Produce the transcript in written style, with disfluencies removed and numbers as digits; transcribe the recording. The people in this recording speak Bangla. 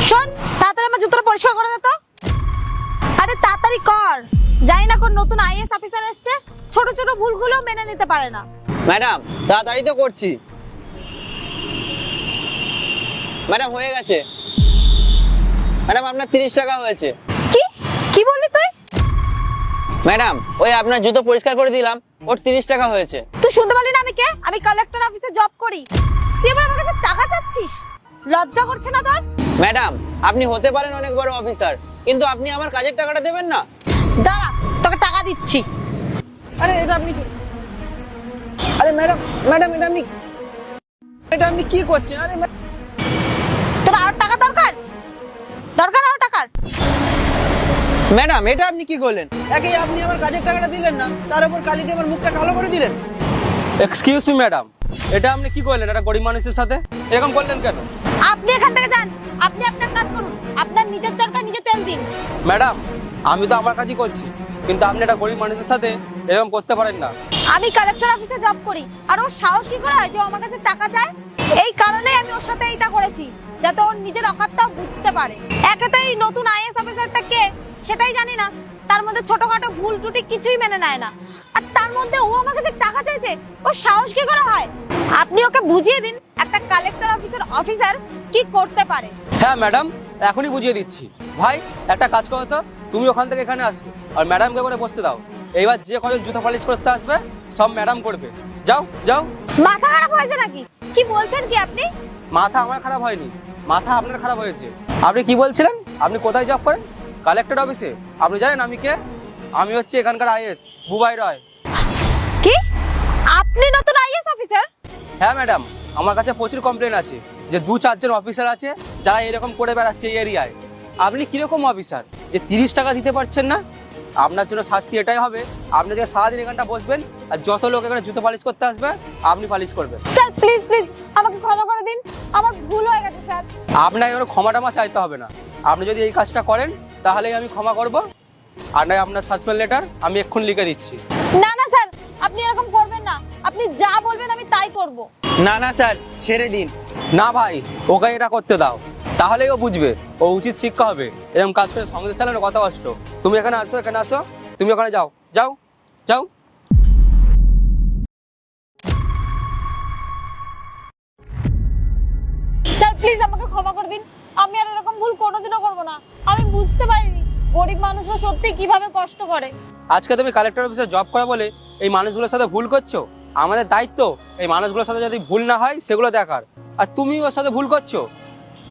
শোন, তাড়াতাড়ি আমার জুতোটা পরিষ্কার করে দে তো। আরে তাড়াতাড়ি কর, জানি না কোন নতুন আইএস অফিসার এসেছে, ছোট ছোট ভুলগুলো মেনে নিতে পারে না। ম্যাডাম তাড়াতাড়ি তো করছি। ম্যাডাম হয়ে গেছে। ম্যাডাম আপনার 30 টাকা হয়েছে। কি কি বললি তুই? ম্যাডাম ওই আপনার জুতো পরিষ্কার করে দিলাম, ওর 30 টাকা হয়েছে। তুই শুনতে পারলি না আমি কে? আমি কালেক্টর অফিসে জব করি, তুই এবার আমার কাছে টাকা চাচ্ছিস? লজ্জা করছে না তোর? ম্যাডাম আপনি হতে পারেন অনেক বড় অফিসার, কিন্তু আপনি আমার কাজের টাকাটা দেবেন না। দাঁড়া, তোকে টাকা দিচ্ছি। আরে এটা আপনি কি? আরে ম্যাডাম ম্যাডাম এটা আপনি কি করছেন? আরে তোর আর টাকা দরকার? দরকার আর টাকার? ম্যাডাম এটা আপনি কি করলেন? একেই আপনি আমার কাজের টাকাটা দিলেন না, তার উপর কালি দিয়ে আমার মুখটা কালো করে দিলেন। এক্সকিউজ মি ম্যাডাম, এটা আপনি কি করলেন? এটা গরিব মানুষের সাথে এরকম করলেন কেন? আপনি এখান থেকে যান, আপনি আপনার কাজ করুন, আপনার নিজের চরকা নিজে তেল দিন। ম্যাডাম আমি তো আমার কাজই করছি, কিন্তু আপনি এটা গরিব মানুষের সাথে এরকম করতে পারেন না। আমি কালেক্টর অফিসে জব করি, আর ওর সাহস কি করে হয় যে ও আমার কাছে টাকা চায়? এই কারণেই আমি ওর সাথে এটা করেছি, যাতে ওর নিজের অকাতটাও বুঝতে পারে। একে তো এই নতুন আইএস অফিসারটা কে সেটাই জানি না, তার মধ্যে ছোটখাটো ভুল ত্রুটি কিছুই মেনে নেয় না, আর তার মধ্যে ও আমার কাছে টাকা চাইছে। ওর সাহস কি করে হয়? আপনি ওকে বুঝিয়ে দিন একটা কালেক্টর অফিসার কি করতে পারে। হ্যাঁ ম্যাডাম, এখনই বুঝিয়ে দিচ্ছি। ভাই একটা কাজ করো তো, তুমি ওখান থেকে এখানে আসবে আর ম্যাডামকে করে বসতে দাও। এইবার যে কজন জুতো পালিশ করতে আসবে সব ম্যাডাম করবে। যাও যাও। মাথা খারাপ হয়েছে নাকি? কি বলছেন কি আপনি? মাথা আমার খারাপ হয়নি, মাথা আপনার খারাপ হয়েছে। আপনি কি বলছিলেন? আপনি কোথায় জব করেন? কালেক্টর অফিসে। আপনি জানেন আমি কে? আমি হচ্ছে এখানকার আইএস বুবাই রয়। কি? আপনি নতুন আইএস অফিসার? হ্যাঁ ম্যাডাম, আমার কাছে প্রচুর কমপ্লেন আছে যে 2-4 জন অফিসার আছে যারা এরকম করে বেড়াচ্ছে এই এরিয়ায়। আপনি কিরকম অফিসার যে 30 টাকা দিতে পারছেন না? আপনার জন্য শাস্তি এটাই হবে, আপনি যে সারাদিন এখানটা বসবেন আর যত লোক এখানে জুতো পালিশ করতে আসবে আপনি পালিশ করবেন। স্যার প্লিজ প্লিজ আমাকে ক্ষমা করে দিন, আমার ভুল হয়ে গেছে স্যার। আপনাকে কোনো ক্ষমা টমা চাইতে হবে না। আপনি যদি এই কাজটা করেন তাহলেই আমি ক্ষমা করব, আর নয় আপনার সাসপেন্ড লেটার আমি এক্ষুনি লিখে দিচ্ছি। না না স্যার, আপনি এরকম করবেন না, আপনি যা বলবেন আমি তাই করব। না না স্যার, ছেড়ে দিন। না ভাই, ওকে এটা করতে দাও, তাহলেই ও বুঝবে, ও উচিত শিক্ষা হবে। এরকম কাজ করে সংসার চালানো কত কষ্ট। তুমি এখানে আসো, এখানে আসো, তুমি ওখানে যাও যাও যাও। স্যার প্লিজ আমাকে ক্ষমা করে দিন, আমি আর এরকম ভুল কোনোদিনও করব না। আমি বুঝতে পারিনি গরিব মানুষরা সত্যি কিভাবে কষ্ট করে। আজকে তুমি কালেক্টর অফিসে জব করা বলে এই মানুষগুলোর সাথে ভুল করছো। আমাদের দায়িত্ব এই মানুষগুলোর সাথে যদি ভুল না হয় সেগুলো দেখার, আর তুমি ওর সাথে ভুল করছো।